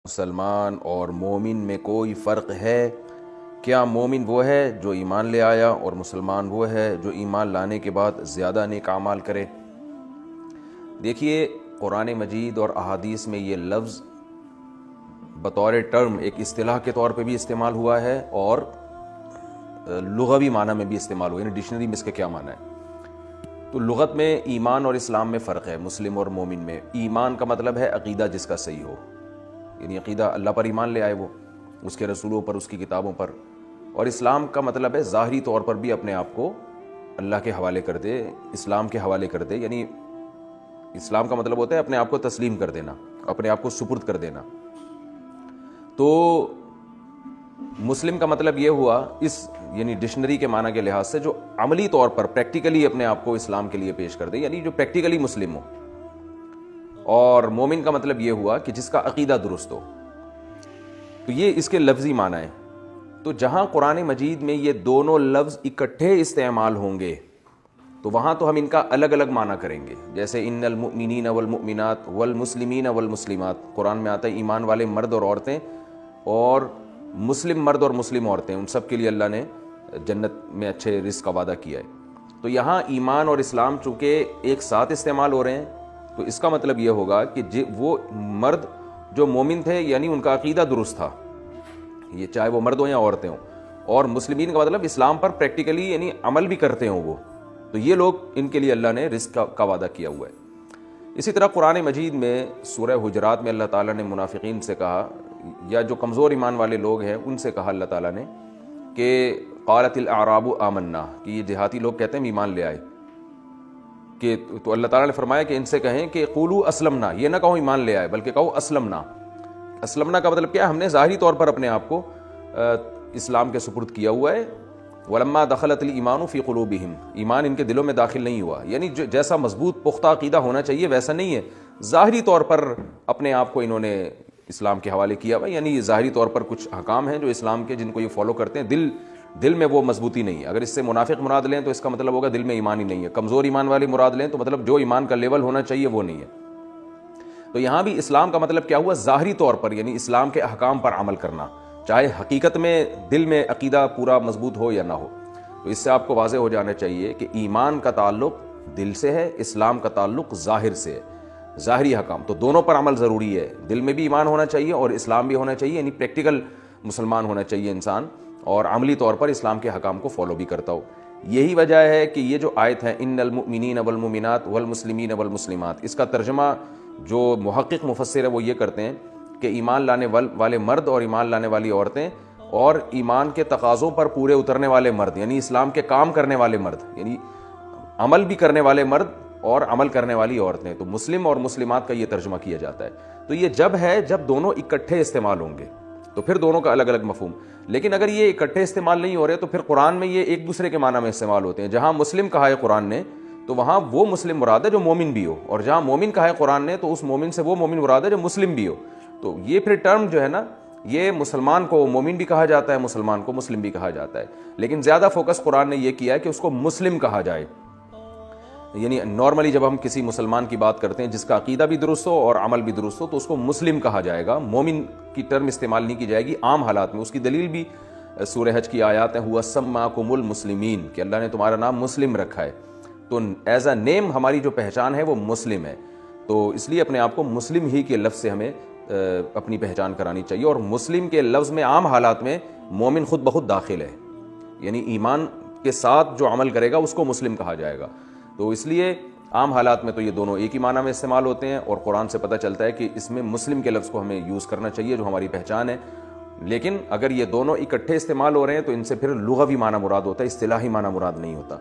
مسلمان اور مومن میں کوئی فرق ہے؟ کیا مومن وہ ہے جو ایمان لے آیا اور مسلمان وہ ہے جو ایمان لانے کے بعد زیادہ نیک اعمال کرے؟ دیکھیے، قرآن مجید اور احادیث میں یہ لفظ بطور ٹرم ایک اصطلاح کے طور پہ بھی استعمال ہوا ہے اور لغوی معنی میں بھی استعمال ہوا ہے، یعنی ڈکشنری میں اس کا کیا معنی ہے۔ تو لغت میں ایمان اور اسلام میں فرق ہے، مسلم اور مومن میں۔ ایمان کا مطلب ہے عقیدہ جس کا صحیح ہو، یعنی عقیدہ اللہ پر ایمان لے آئے، وہ اس کے رسولوں پر، اس کی کتابوں پر۔ اور اسلام کا مطلب ہے ظاہری طور پر بھی اپنے آپ کو اللہ کے حوالے کر دے، اسلام کے حوالے کر دے، یعنی اسلام کا مطلب ہوتا ہے اپنے آپ کو تسلیم کر دینا، اپنے آپ کو سپرد کر دینا۔ تو مسلم کا مطلب یہ ہوا اس یعنی ڈکشنری کے معنی کے لحاظ سے جو عملی طور پر پریکٹیکلی اپنے آپ کو اسلام کے لیے پیش کر دے، یعنی جو پریکٹیکلی مسلم ہو۔ اور مومن کا مطلب یہ ہوا کہ جس کا عقیدہ درست ہو۔ تو یہ اس کے لفظی معنی ہے۔ تو جہاں قرآن مجید میں یہ دونوں لفظ اکٹھے استعمال ہوں گے تو وہاں تو ہم ان کا الگ الگ معنی کریں گے، جیسے ان المؤمنین والمؤمنات والمسلمین والمسلمات، قرآن میں آتا ہے ایمان والے مرد اور عورتیں، اور مسلم مرد اور مسلم عورتیں، ان سب کے لیے اللہ نے جنت میں اچھے رزق کا وعدہ کیا ہے۔ تو یہاں ایمان اور اسلام چونکہ ایک ساتھ استعمال ہو رہے ہیں، تو اس کا مطلب یہ ہوگا کہ وہ مرد جو مومن تھے، یعنی ان کا عقیدہ درست تھا، یہ چاہے وہ مرد ہوں یا عورتیں ہوں، اور مسلمین کا مطلب اسلام پر پریکٹیکلی یعنی عمل بھی کرتے ہوں وہ، تو یہ لوگ، ان کے لیے اللہ نے رزق کا وعدہ کیا ہوا ہے۔ اسی طرح قرآن مجید میں سورہ حجرات میں اللہ تعالیٰ نے منافقین سے کہا، یا جو کمزور ایمان والے لوگ ہیں ان سے کہا اللہ تعالیٰ نے کہ قالت الاعراب آمنا، کہ یہ دیہاتی لوگ کہتے ہیں ایمان لے آئے، کہ تو اللہ تعالیٰ نے فرمایا کہ ان سے کہیں کہ قولوا اسلمنا، یہ نہ کہو ایمان لے آئے بلکہ کہو اسلمنا۔ اسلمنا کا مطلب کیا ہے؟ ہم نے ظاہری طور پر اپنے آپ کو اسلام کے سپرد کیا ہوا ہے۔ ولما دخلت الایمان فی قلوبہم، ایمان ان کے دلوں میں داخل نہیں ہوا، یعنی جیسا مضبوط پختہ عقیدہ ہونا چاہیے ویسا نہیں ہے، ظاہری طور پر اپنے آپ کو انہوں نے اسلام کے حوالے کیا ہوا، یعنی ظاہری طور پر کچھ احکام ہیں جو اسلام کے، جن کو یہ فالو کرتے ہیں، دل میں وہ مضبوطی نہیں ہے۔ اگر اس سے منافق مراد لیں تو اس کا مطلب ہوگا دل میں ایمان ہی نہیں ہے۔ کمزور ایمان والے مراد لیں تو مطلب جو ایمان کا لیول ہونا چاہیے وہ نہیں ہے۔ تو یہاں بھی اسلام کا مطلب کیا ہوا؟ ظاہری طور پر، یعنی اسلام کے احکام پر عمل کرنا، چاہے حقیقت میں دل میں عقیدہ پورا مضبوط ہو یا نہ ہو۔ تو اس سے آپ کو واضح ہو جانا چاہیے کہ ایمان کا تعلق دل سے ہے، اسلام کا تعلق ظاہر سے ہے، ظاہری حکام۔ تو دونوں پر عمل ضروری ہے، دل میں بھی ایمان ہونا چاہیے اور اسلام بھی ہونا چاہیے، یعنی پریکٹیکل مسلمان ہونا چاہیے انسان، اور عملی طور پر اسلام کے حکام کو فالو بھی کرتا ہو۔ یہی وجہ ہے کہ یہ جو آیت ہے ان المؤمنین والمؤمنات والمسلمین والمسلمات، اس کا ترجمہ جو محقق مفسر ہے وہ یہ کرتے ہیں کہ ایمان لانے والے مرد اور ایمان لانے والی عورتیں، اور ایمان کے تقاضوں پر پورے اترنے والے مرد، یعنی اسلام کے کام کرنے والے مرد، یعنی عمل بھی کرنے والے مرد اور عمل کرنے والی عورتیں۔ تو مسلم اور مسلمات کا یہ ترجمہ کیا جاتا ہے۔ تو یہ جب دونوں اکٹھے استعمال ہوں گے تو پھر دونوں کا الگ الگ مفہوم۔ لیکن اگر یہ اکٹھے استعمال نہیں ہو رہے تو پھر قرآن میں یہ ایک دوسرے کے معنی میں استعمال ہوتے ہیں۔ جہاں مسلم کہا ہے قرآن نے تو وہاں وہ مسلم مراد ہے جو مومن بھی ہو، اور جہاں مومن کہا ہے قرآن نے تو اس مومن سے وہ مومن مراد ہے جو مسلم بھی ہو۔ تو یہ پھر ٹرم جو ہے نا، یہ مسلمان کو مومن بھی کہا جاتا ہے، مسلمان کو مسلم بھی کہا جاتا ہے، لیکن زیادہ فوکس قرآن نے یہ کیا ہے کہ اس کو مسلم کہا جائے۔ یعنی نارملی جب ہم کسی مسلمان کی بات کرتے ہیں جس کا عقیدہ بھی درست ہو اور عمل بھی درست ہو تو اس کو مسلم کہا جائے گا، مومن کی ٹرم استعمال نہیں کی جائے گی عام حالات میں۔ اس کی دلیل بھی سورہ حج کی آیات ہیں، ہوا سماکم المسلمین، کہ اللہ نے تمہارا نام مسلم رکھا ہے۔ تو ایز اے نیم ہماری جو پہچان ہے وہ مسلم ہے، تو اس لیے اپنے آپ کو مسلم ہی کے لفظ سے ہمیں اپنی پہچان کرانی چاہیے۔ اور مسلم کے لفظ میں عام حالات میں مومن خود بخود داخل ہے، یعنی ایمان کے ساتھ جو عمل کرے گا اس کو مسلم کہا جائے گا۔ تو اس لیے عام حالات میں تو یہ دونوں ایک ہی معنی میں استعمال ہوتے ہیں، اور قرآن سے پتہ چلتا ہے کہ اس میں مسلم کے لفظ کو ہمیں یوز کرنا چاہیے جو ہماری پہچان ہے۔ لیکن اگر یہ دونوں اکٹھے استعمال ہو رہے ہیں تو ان سے پھر لغوی معنی مراد ہوتا ہے، اصطلاحی معنی مراد نہیں ہوتا۔